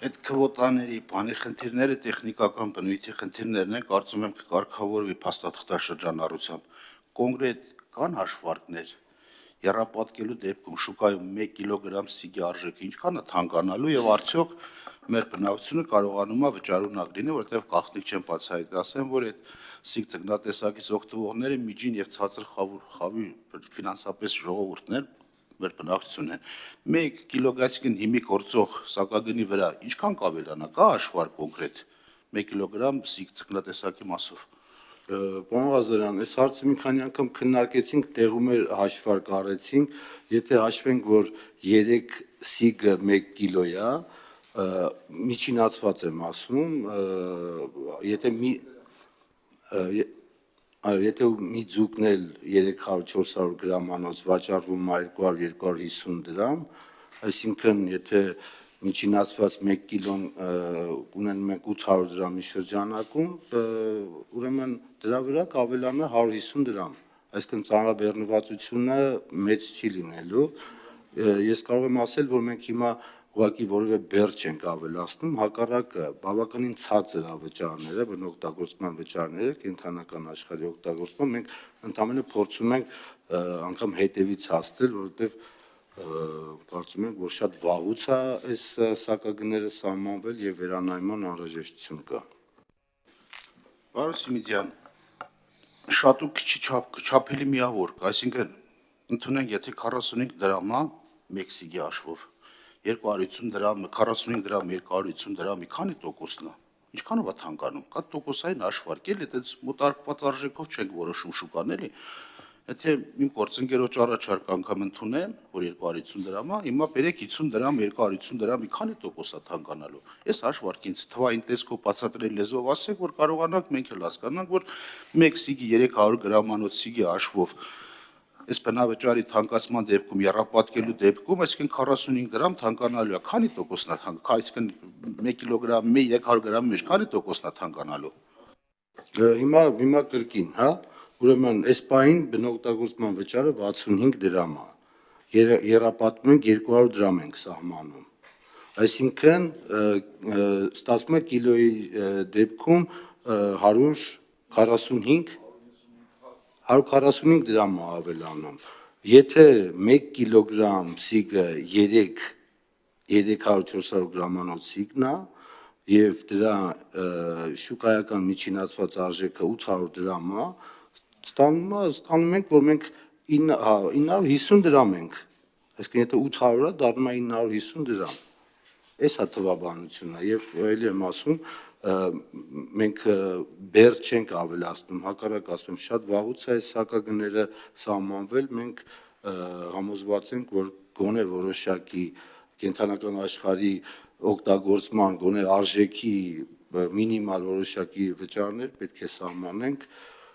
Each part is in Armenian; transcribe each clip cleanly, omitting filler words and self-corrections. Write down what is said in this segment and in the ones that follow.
Այդ քվոտաների բանի խնդիրները տեխնիկական բնույթի խնդիրներն են, կարծում եմ կկարգավորվի փաստաթղթաշրջանառությամբ։ Կոնկրետ կան հաշվարկներ, եռապատկելու դեպքում շուկայում 1 կիլոգրամ սիգի արժեքը ինչքան է թանկանալու եւ արդյոք մեր բնակչությունը կարողանում է վճարունակ լինի, որովհետեւ գաղտնիք չեն բացահայտել, ասեմ, որ այդ սիգ ձկնատեսակից օգտվողները միջին եւ ցածր խավի ֆինանսապես ժողովուրդներ մեր բնակչությունն են։ 1 կիլոգրամ հիմի գործող սակագնի վրա ինչքան կավելանա, կա հաշվարկ կոնկրետ 1 կիլոգրամ սիգ ձկնատեսակի մասով։ Պարոն Ղազարյան, այս հարցը մի քանի անգամ քննարկեցինք, տեղում էր հաշվարկ արեցինք, եթե հաշվենք, որ 3 սիգը 1 կիլո է, միջինացված եմ ասում, եթե մի ձուկն էլ 300-400 գրամանոց վաճառվում է 200-250 դրամ, այսինքն եթե միջինացված 1 կիլոն ունենում ենք 800 դրամի շրջանակում, ուրեմն դրա վրա կավելանա 150 դրամ, այսինքն ծանրաբեռնվածությունը մեծ չի լինելու։ Ես կարող եմ ասել, որ մենք հիմա ուղղակի որևէ բեռ չենք ավելացնում, հակառակը բավականին ցածր է վճարները, բնօգտագործման վճարները, կենդանական աշխարհի օգտագործման, մենք ընդհանրապես փորձում ենք անգամ հետևից հասնել, որովհետև կարծում ենք, որ շատ վաղուց է այս սակագները սահմանվել եւ վերանայման անհրաժեշտություն կա։ Պարոն Սիմիդյան, շատ ու քիչ չափելի միավոր կա, այսինքն ընդունենք, եթե 45 դրամ է 1 սիգի հաշվով, 250 դրամ, 45 դրամ, 250 դրամի քանի տոկոսն է, ինչքանով է թանկանում, կա տոկոսային հաշվարկ, էլի այդպես մոտարկված արժեքով չենք որոշում շուկան, էլի։ Եթե իմ գործընկերոջ առաջարկ անգամ ընդունեմ, որ 250 դրամ է, հիմա բերեք 50 դրամ, 250 դրամի քանի տոկոս է թանկանալու։ Այս հաշվարկից թվային տեսքով բացատրել լեզվով ասեք, որ կարողանանք մենք էլ հասկանանք, որ 1 սիգի 300 գրամանոց սիգի հաշվով այս բնավճարի թանկացման դեպքում, եռապատկելու դեպքում, այսինքն 45 դրամ թանկանալու է, քանի տոկոսն է թանկանալու, այսինքն 1 կիլոգրամ 300 գրամի մեջ քանի տոկոսն է թանկանալու։ Հիմա կրկին, հա, ուրեմն այս պահին բնօգտագործման վճարը 65 դրամ է, եռապատում ենք 200 դրամ ենք սահմանում, այսինքն ստացվում է կիլոյի դեպքում 145 դրամ է ավելանում, եթե 1 կիլոգրամ սիգը 300-400 գրամանոց սիգն է եւ դրա շուկայական միջինացված արժեքը 800 դրամ է, ստանում ենք, որ մենք 950 դրամ ենք, այսինքն եթե 800 է, դառնում է 950 դրամ, այս է թվաբանությունը եւ ելի եմ ասում, մենք բեռ չենք ավելացնում, հակառակ ասում եմ, շատ վաղուց է այս սակագները սահմանվել, մենք համոզված ենք, որ գոնե որոշակի կենդանական աշխարհի օգտագործման, գոնե արժեքի մինիմալ որոշակի վճարներ պետք է սահմանենք։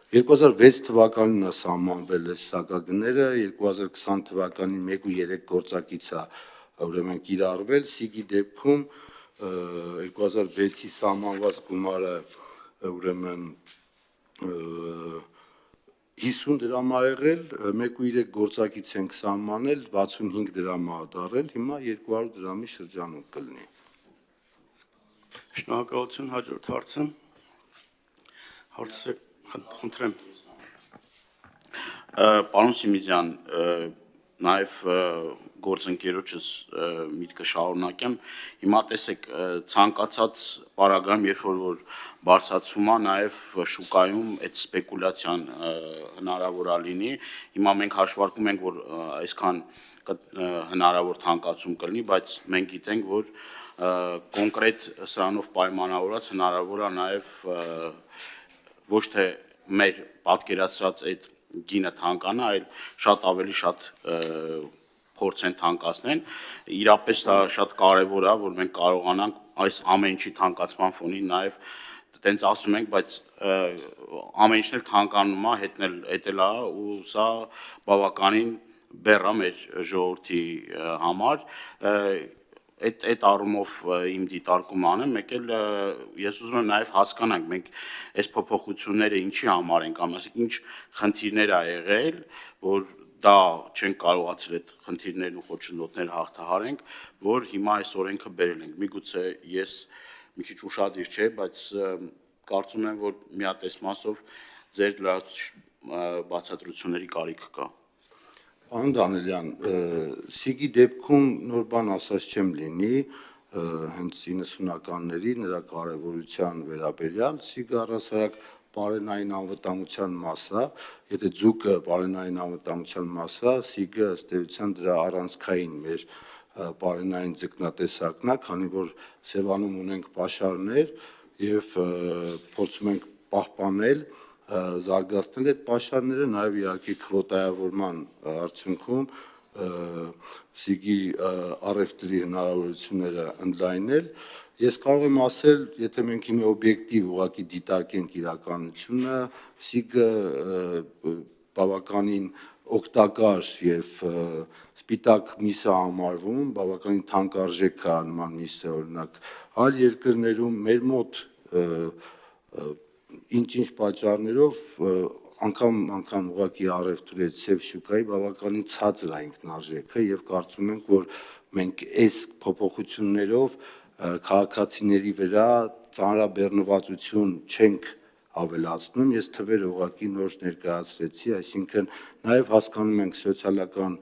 2006 թվականին է սահմանվել այս սակագները, 2020 թվականին 1.3 գործակից է ուրեմն կիրառվել, սիգի դեպքում 2006-ի սահմանված գումարը ուրեմն 50 դրամ է եղել, 1.3 գործակից ենք սահմանել, 65 դրամ է դարել, հիմա 200 դրամի շրջանում կլինի։ Շնորհակալություն, հաջորդ հարցը խնդրեմ։ Պարոն Սիմիդյան, նաև գործընկերոջս միտքը շարունակեմ, հիմա տեսեք ցանկացած պարագայում, երբ որ բարձրացվում է, նաև շուկայում այդ սպեկուլյացիան հնարավոր է լինի, հիմա մենք հաշվարկում ենք, որ այսքան հնարավոր թանկացում կլինի, բայց մենք գիտենք, որ կոնկրետ սրանով պայմանավորված հնարավոր է նաև ոչ թե մեր պատկերացրած այդ գինը թանկանա, այլ շատ ավելի շատ փորձեն թանկացնեն, իրապես դա շատ կարևոր է, որ մենք կարողանանք այս ամեն ինչի թանկացման ֆոնին նաև տենց ասում ենք, բայց ամեն ինչն էլ թանկանում է, հետել է ու սա բավականին բեռ է մեր ժողովրդի համար, այդ առումով իմ դիտարկումը անեմ, մեկ էլ ես ուզում եմ նաև հասկանանք, մենք այս փոփոխությունները ինչի համար ենք անում, այսինքն ինչ խնդիրներ ա եղել, որ դա չենք կարողացել այդ խնդիրներն ու խոչընդոտները հաղթահարենք, որ հիմա այս օրենքը բերել ենք։ Միգուցե ես մի քիչ ուշադիր չէ, բայց կարծում եմ, որ միատեսմասով ձեր լրացուցիչ բացատրությունների կարիք կա։ Պարոն Դանիելյան, Սիգի դեպքում նոր բան ասած չեմ լինի, հենց 90-ականների նրա կարևորության վերաբերյալ Սիգը առասարակ բարենային անվտանգության մաս է, եթե ձուկը բարենային անվտանգության մաս է, Սիգը ըստ էության դրա առանցքային մեր բարենային ձկնատեսակն է, քանի որ Սևանում ունենք պաշարներ եւ փորձում ենք պահպանել զարգացնել այդ պաշարները, նաև իհարկե քվոտայավորման արդյունքում Սիգի առևտրի հնարավորությունները ընդլայնել։ Ես կարող եմ ասել, եթե մենք հիմա օբյեկտիվ ուղղակի դիտարկենք իրականությունը, Սիգը բավականին օգտակար եւ սպիտակ միս է համարվում, բավականին թանկարժեք է նման միսը, օրինակ այլ երկրներում մեր մոտ ինչ-ինչ պատճառներով անգամ ուղղակի առևտրի այդ սև շուկայի բավականին ցածր է ինքնարժեքը եւ կարծում ենք, որ մենք այս փոփոխություններով քաղաքացիների վրա ծանրաբեռնվածություն չենք ավելացնում, ես թվերը ուղղակի նոր ներկայացրեցի, այսինքն նաև հասկանում ենք սոցիալական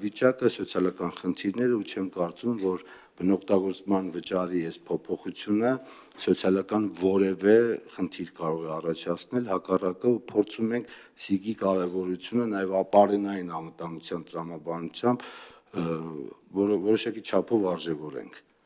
վիճակը, սոցիալական խնդիրները ու չեմ կարծում, որ բնօգտագործման վճարի այս փոփոխությունը սոցիալական որևէ խնդիր կարող է առաջացնել, հակառակը փորձում ենք Սիգի կարևորությունը նաև ապարենային անվտանգության տրամաբանությամբ որոշակի չափով արժևորենք։